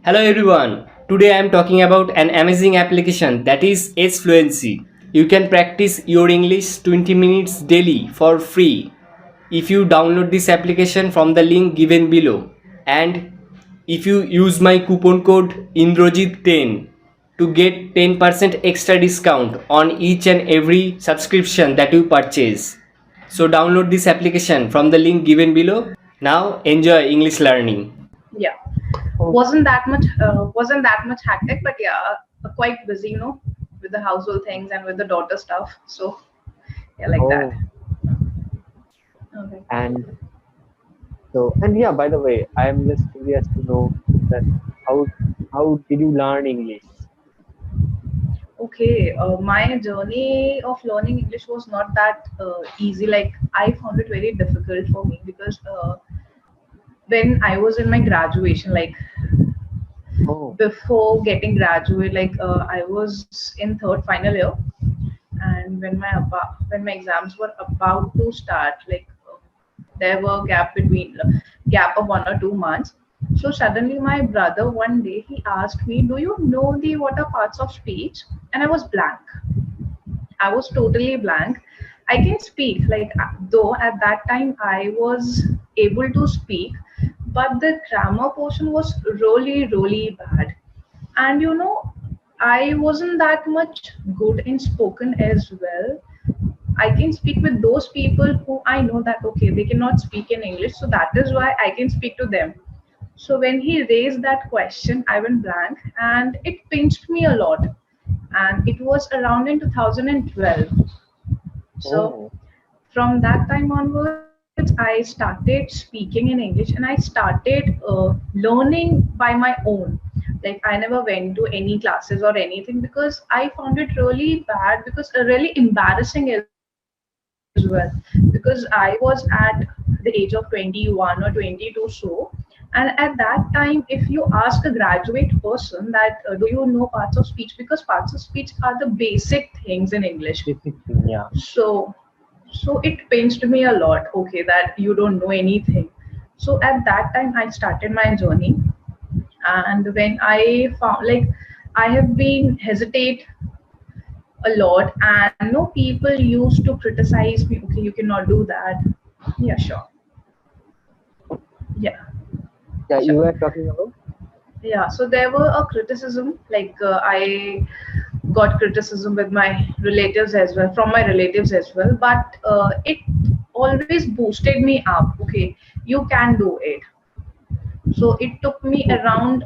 Hello everyone. Today I am talking about an amazing application that is S Fluency. You can practice your English 20 minutes daily for free if you download this application from the link given below, and if you use my coupon code Indrajit10 to get 10% extra discount on each and every subscription that you purchase. So download this application from the link given below. Now enjoy English learning. Yeah, Oh, wasn't that much hectic, but yeah, quite busy, with the household things and with the daughter stuff. So yeah, like that. oh, Okay. and and yeah, by the way, I am just curious to know that how how did you learn English? Okay, my journey of learning English was not that easy. Like I found it very difficult for me because when I was in my graduation, like Oh, before getting graduate, like I was in third final year, and when my exams were about to start, like there were gap of 1 or 2 months. So suddenly my brother one day he asked me, do you know the what are parts of speech? And I was blank. I was totally blank. I can speak, like, though at that time I was able to speak, but the grammar portion was really, really bad. And I wasn't that much good in spoken as well. I can speak with those people who I know that okay, they cannot speak in English, so that is why I can speak to them. So when he raised that question, I went blank and it pinched me a lot. And it was around in 2012. So oh, from that time onwards, I started speaking in English and I started learning by my own. Like I never went to any classes or anything because I found it really bad, because really embarrassing as well. Because I was at the age of 21 or 22 so, and at that time if you ask a graduate person that do you know parts of speech, because parts of speech are the basic things in English. basic thing, yeah. So it pinched me a lot, okay, that you don't know anything. So at that time I started my journey, and when I found, like, I have been hesitate a lot, and no, people used to criticize me, okay, you cannot do that. Yeah, sure. Yeah, Yeah, sure. you were talking about. Yeah, so there were a criticism, like I got criticism with my relatives as well, from my relatives as well, but it always boosted me up, okay, you can do it. So it took me around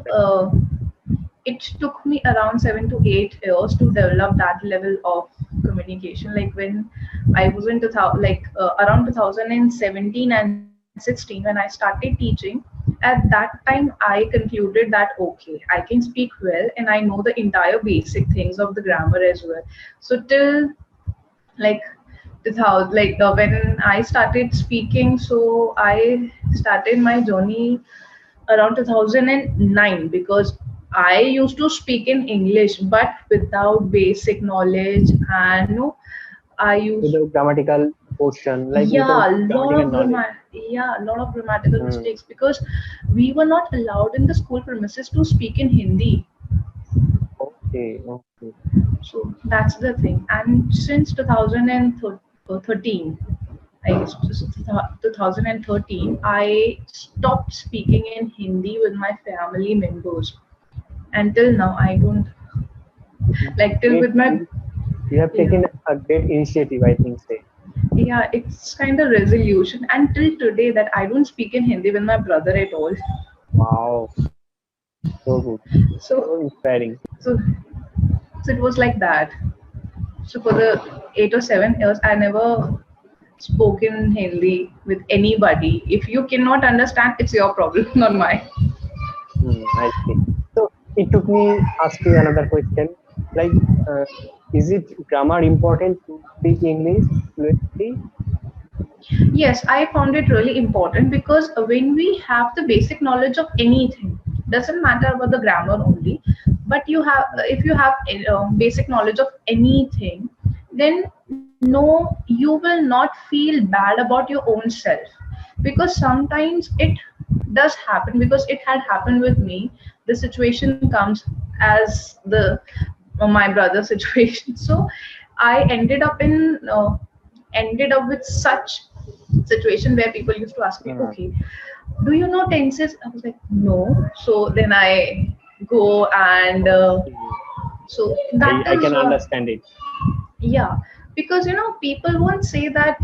7 to 8 years to develop that level of communication. Like when I was in 2000, like around 2017 and 16, when I started teaching, at that time I concluded that okay, I can speak well and I know the entire basic things of the grammar as well. So till, like, 2000, like when I started speaking, so I started my journey around 2009, because I used to speak in English but without basic knowledge, and no, I used, Without grammatical portion, like without yeah, grammatical knowledge. a lot of grammatical Hmm. mistakes, because we were not allowed in the school premises to speak in Hindi. Okay, okay. So that's the thing. And since 2013, I guess 2013, I stopped speaking in Hindi with my family members. Until now, I don't, like, till Great. with my, You have yeah, taken a great initiative, I think. Say, yeah, it's kind of resolution. Until today, that I don't speak in Hindi with my brother at all. wow, so good, So, so inspiring. so, so it was like that. So for the 8 or 7 years, I never spoken Hindi with anybody. If you cannot understand, it's your problem, not mine. I see. So it took me ask you another question. Like, uh, is it grammar important to speak English fluently? Yes, I found it really important, because when we have the basic knowledge of anything, doesn't matter about the grammar only, but you have, if you have basic knowledge of anything, then no, you will not feel bad about your own self, because sometimes it does happen, because it had happened with me. the situation comes as the my brother's situation. So I ended up with such situation where people used to ask me, Hmm. okay, do you know tenses? I was like, no. So then I go and Hmm. so I that I is can understand it. yeah, because people won't say that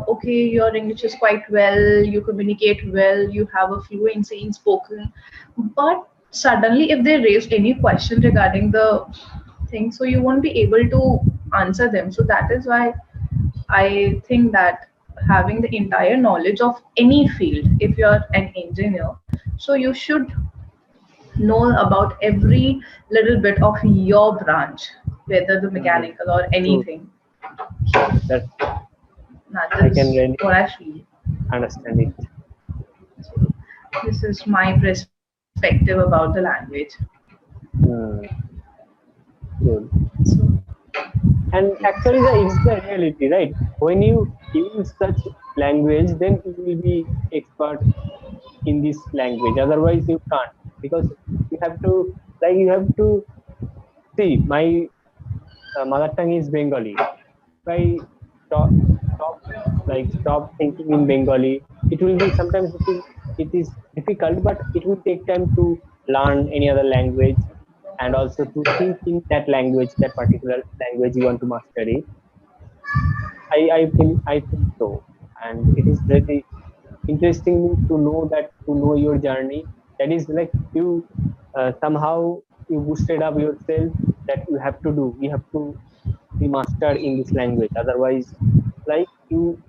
okay, your English is quite well, you communicate well, you have a fluency in spoken, but suddenly if they raise any question regarding the thing, so you won't be able to answer them. So that is why I think that having the entire knowledge of any field, if you're an engineer, so you should know about every little bit of your branch, whether the Hmm. mechanical or True. anything. That That I can is really what I feel. understand it. This is my perspective about the language. Hmm. Good. So, And actually, it's the reality, right? When you use such language, then you will be expert in this language. Otherwise, you can't, because you have to, you have to see. My mother tongue is Bengali. If I stop stop thinking in Bengali, it will be sometimes it is difficult, but it will take time to learn any other language, and also to think in that language, that particular language you want to master it. I think so, and it is very interesting to know that, to know your journey. That is like you somehow you boosted up yourself, that you have to be mastered in this language. Otherwise, like you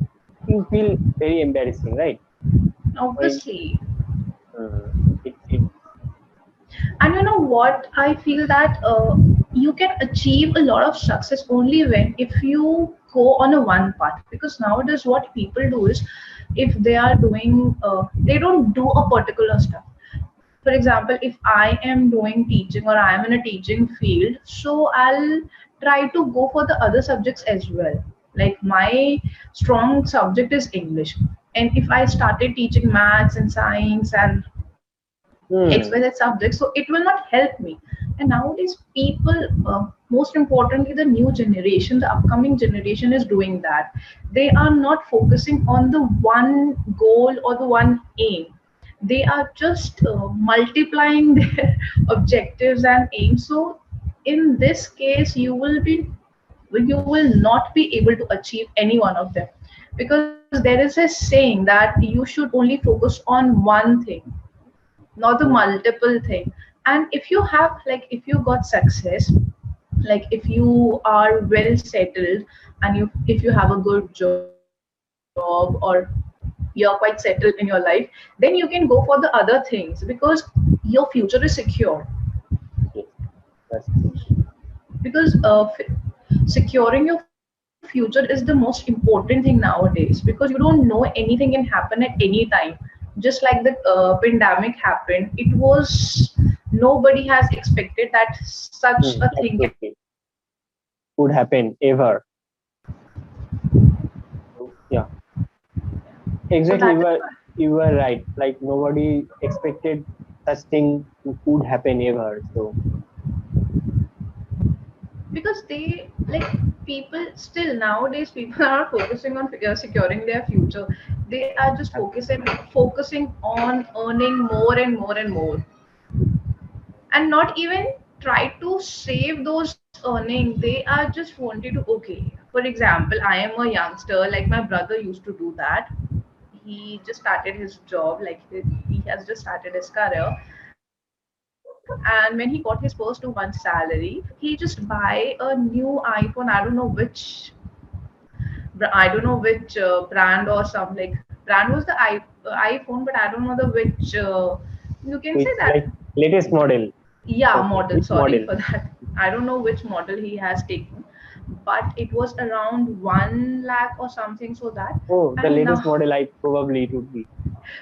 feel very embarrassing, right? When obviously, uh, it and you know what? I feel that you can achieve a lot of success only when if you go on a one path. Because nowadays, what people do is, if they are doing, they don't do a particular stuff. For example, if I am doing teaching or I am in a teaching field, so I'll try to go for the other subjects as well. Like my strong subject is English, and if I started teaching maths and science and XYZ hmm, subjects, so it will not help me. And nowadays, people, most importantly, the new generation, the upcoming generation is doing that. They are not focusing on the one goal or the one aim. They are just multiplying their objectives and aims. So, in this case, you will not be able to achieve any one of them, because there is a saying that you should only focus on one thing, not the hmm, multiple thing. And if you have, like, if you got success, like if you are well settled, and you if you have a good job, or you're quite settled in your life, then you can go for the other things, because your future is secure. yes, that's true. Because securing your future is the most important thing nowadays, because you don't know anything can happen at any time. Just like the pandemic happened, it was nobody has expected that such a thing can Absolutely, happen. could happen ever. So, yeah, So exactly. that is You were right. Like nobody expected such thing could happen ever. So because they, like, people still nowadays, people are not focusing on securing their future. They are just focusing on earning more and more and more, and not even try to save those earnings. They are just wanted to, okay, for example, I am a youngster, like my brother used to do that. He just started his job, like he has just started his career, and when he got his first 2 months salary, he just buy a new iPhone. I don't know which brand or some, like, brand was the iPhone, but I don't know the which, you can which say that. latest model? Yeah, Okay, model, which sorry model? for that. I don't know which model he has taken, but it was around 1 lakh or something, so that. Oh, the And latest now, model. I probably it would be.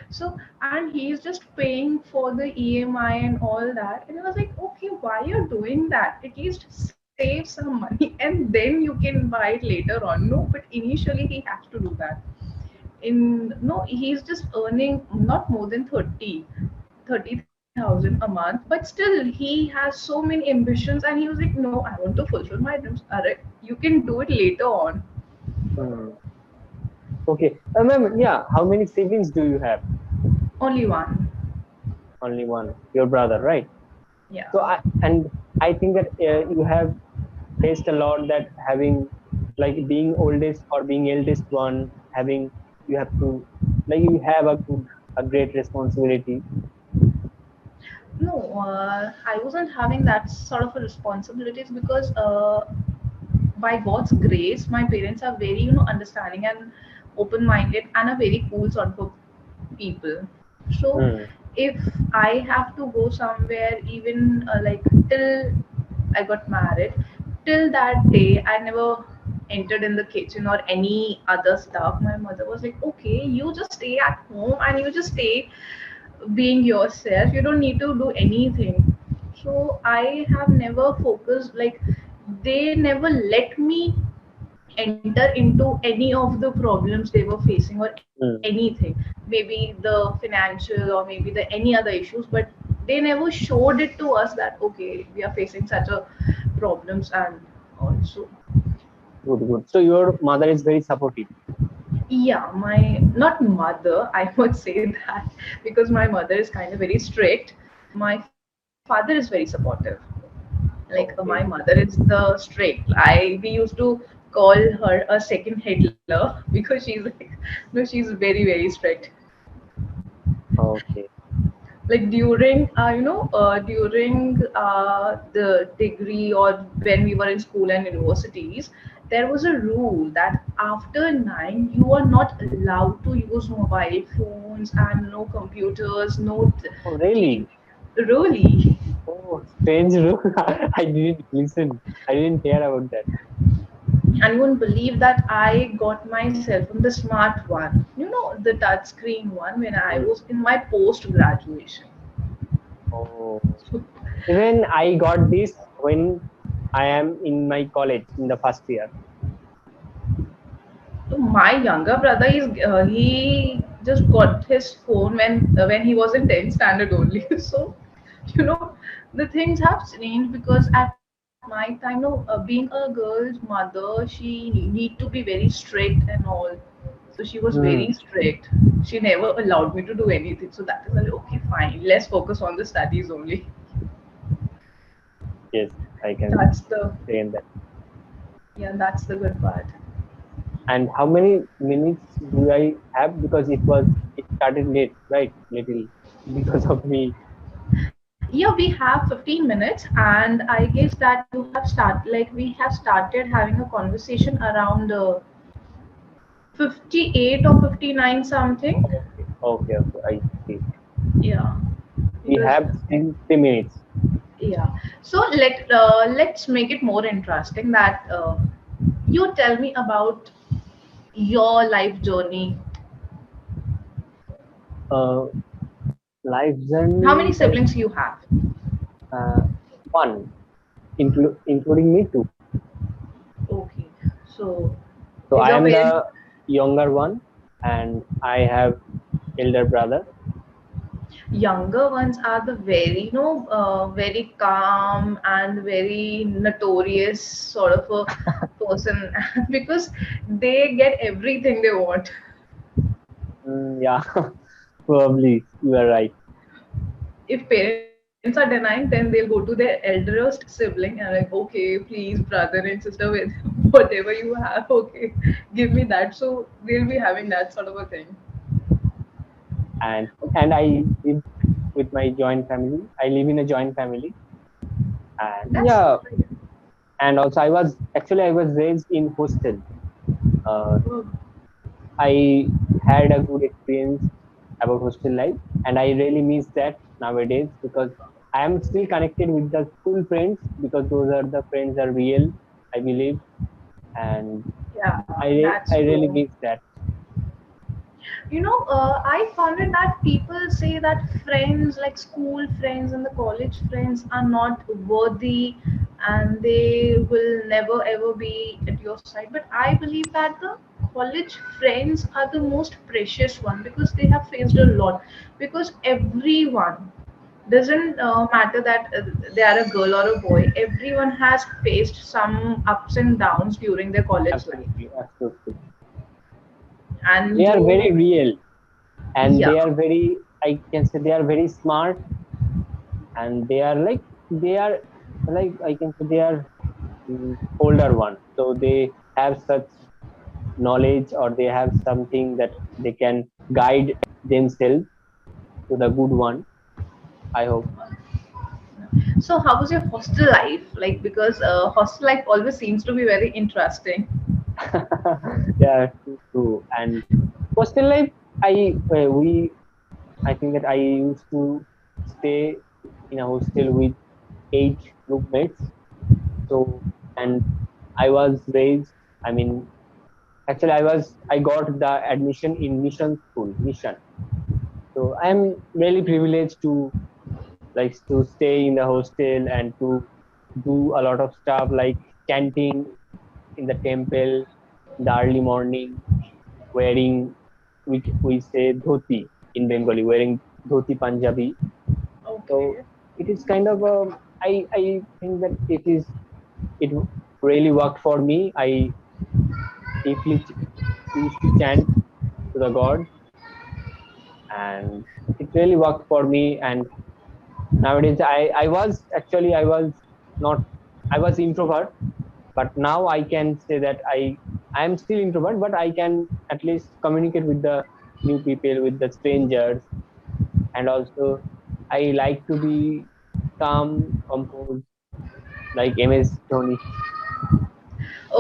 so, and he's just paying for the EMI and all that. And I was like, okay, why you're doing that? At least save some money and then you can buy it later on. No, but initially he has to do that. In no, he's just earning not more than 30,000 30,000 a month, but still he has so many ambitions, and he was like, no, I want to fulfill my dreams. Alright, you can do it later on. Hmm. Okay. Ma'am, yeah. How many siblings do you have? Only one. Only one. Your brother, right? Yeah. So I think that you have faced a lot that having like being oldest or being eldest one, having you have to like you have a great responsibility. No, I wasn't having that sort of a responsibilities because by God's grace, my parents are very, understanding and open-minded and a very cool sort of people. So Hmm. if I have to go somewhere, even like till I got married, till that day, I never entered in the kitchen or any other stuff. My mother was like, okay, you just stay at home and you just stay being yourself. You don't need to do anything. So I have never focused, like, they never let me enter into any of the problems they were facing or Hmm. anything, maybe the financial or maybe the any other issues, but they never showed it to us that okay, we are facing such a problems. And also, Good, good. So your mother is very supportive. yeah, my not mother, I would say that, because my mother is kind of very strict. My father is very supportive. Like my Okay. mother is the strict. We used to call her a second Hitler because she's like, no, she's very very strict. Okay. Like during during the degree or when we were in school and universities, there was a rule that after 9 you are not allowed to use mobile phones and no computers, no Oh, TV. really? Really. Oh, strange rule. I didn't listen. I didn't hear about that. And you won't believe that I got myself on the smart one, the touch screen one, when I Hmm. was in my post graduation. Oh. Even I got this when I am in my college in the first year. So my younger brother is he just got his phone when he was in 10th standard only. So you know the things have changed because at my time, being a girl's mother, she need to be very strict and all. So she was very Hmm. strict. She never allowed me to do anything. So that is like, okay, fine. Let's focus on the studies only. Yes, I can That's the say that. Yeah, that's the good part. And how many minutes do I have? Because it started late, right? Little because of me. Yeah, we have 15 minutes, and I guess that you have we have started having a conversation around 58 or 59 something. Okay, okay, okay. I see. Yeah, We because have still 3 minutes. yeah. So let's make it more interesting. That you tell me about your life journey. Uh, Life How many journey. siblings you have? Uh, One, including me too. Okay, so So is I your am parents the younger one, and I have elder brother. younger ones are the very very calm and very notorious sort of a person because they get everything they want. Yeah, probably you are right. If parents are denying, then they'll go to their eldest sibling and like, okay, please, brother and sister, with whatever you have, okay, give me that. So they'll be having that sort of a thing. And and I live with my joint family. I live in a joint family, and That's yeah, great. and also I was raised in hostel. Uh, Oh, I had a good experience about hostel life, and I really miss that nowadays because I am still connected with the school friends because those are the friends are real, I believe, and yeah, that's I true. really miss that. I found it that people say that friends, like school friends and the college friends, are not worthy and they will never ever be at your side. But I believe that the college friends are the most precious one because they have faced a lot. Because everyone, doesn't matter that they are a girl or a boy. Everyone has faced some ups and downs during their college life, Absolutely, absolutely. They and are you, very real, and yeah. they are very, I can say they are very smart, and they are I can say they are older one, so they have such knowledge, or they have something that they can guide themselves to the good one, I hope. So how was your hostel life? Like, because hostel life always seems to be very interesting. Yeah, true, true. And hostel life, I think that I used to stay in a hostel with 8 roommates. So, and I was raised, I mean, actually I got the admission in mission school, mission. So I'm really privileged to to stay in the hostel and to do a lot of stuff like chanting in the temple in the early morning, wearing, we say dhoti in Bengali, wearing dhoti Punjabi. So Okay. it is kind of a, I think that it really worked for me. I deeply used to chant to the god, and it really worked for me. And nowadays I was actually, I was not, I was introvert, but now I can say that I am still introvert, but I can at least communicate with the new people, with the strangers. And also I like to be calm, composed, like MS Dhoni.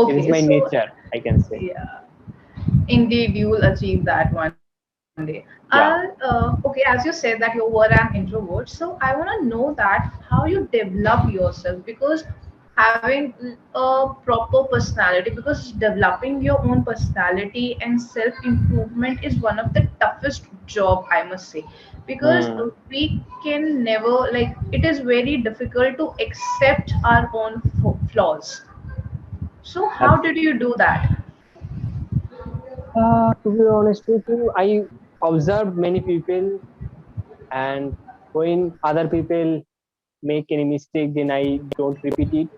It is Okay. my So nature, I can say. yeah, indeed, you will achieve that one day. Yeah. Okay, as you said that you were an introvert, so I want to know that how you develop yourself, because having a proper personality, because developing your own personality and self improvement is one of the toughest job, I must say, because Hmm. we can never, like, it is very difficult to accept our own flaws. So how did you do that? To be honest with you, I observed many people, and when other people make any mistake, then I don't repeat it.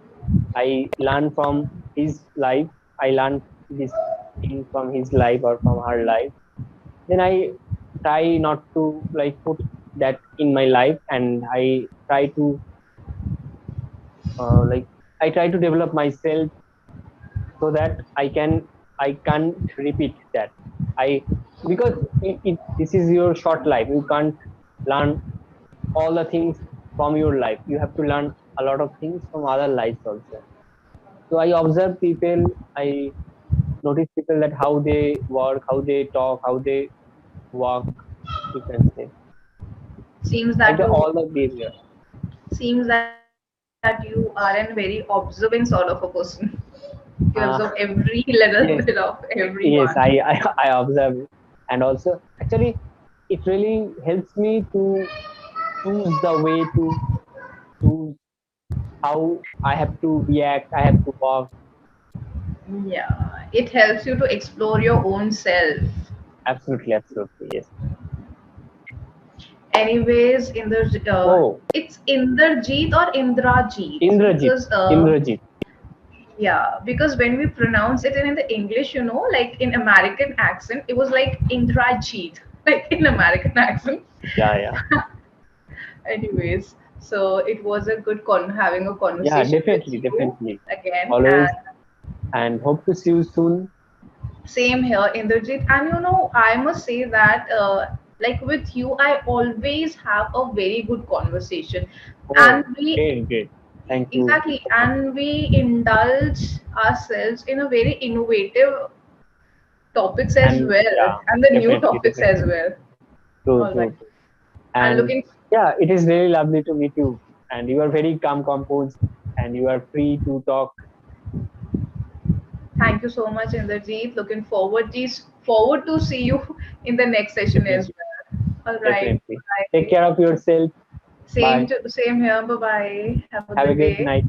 I learn from his life. I learn this thing from his life or from her life. Then I try not to put that in my life, and I try to I try to develop myself so that I can't repeat that. I Because this is your short life. You can't learn all the things from your life. You have to learn a lot of things from other lives also. So I observe people. I notice people, that how they work, how they talk, how they walk. You can say Seems like that you all the behavior. seems that you are a very observant sort of a person. You observe Uh, every little bit of yes, everyone. yes. I observe it, and also actually it really helps me to choose the way to choose how I have to react. I have to walk. Yeah, it helps you to explore your own self. Absolutely, absolutely. Yes. Anyways, Oh, it's Inderjeet or Indrajeet, Indrajit. because Indrajit. yeah, because when we pronounce it in the English, like in American accent, it was like Indrajeet, like in American accent. Yeah, yeah. Anyways, so it was a good having a Yeah, conversation with definitely, you definitely. again, Always, and and hope to see you soon. same here, Indrajit. And I must say that like with you, I always have a very good conversation, and Oh, we great, great. Thank you exactly, so much. and we indulge ourselves in a very innovative topics as And well, yeah, and the new definitely, topics as definitely. well. True, All right, true, true. and And looking. yeah, it is really lovely to meet you. And you are very calm, composed, and you are free to talk. Thank you so much, Inderjeet. Looking forward to see you in the next session as Definitely, well. All right. definitely. Take Bye. care of yourself. Bye. Same here. Bye bye. Have a Have a good great day. night.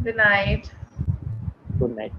Good night. Good night.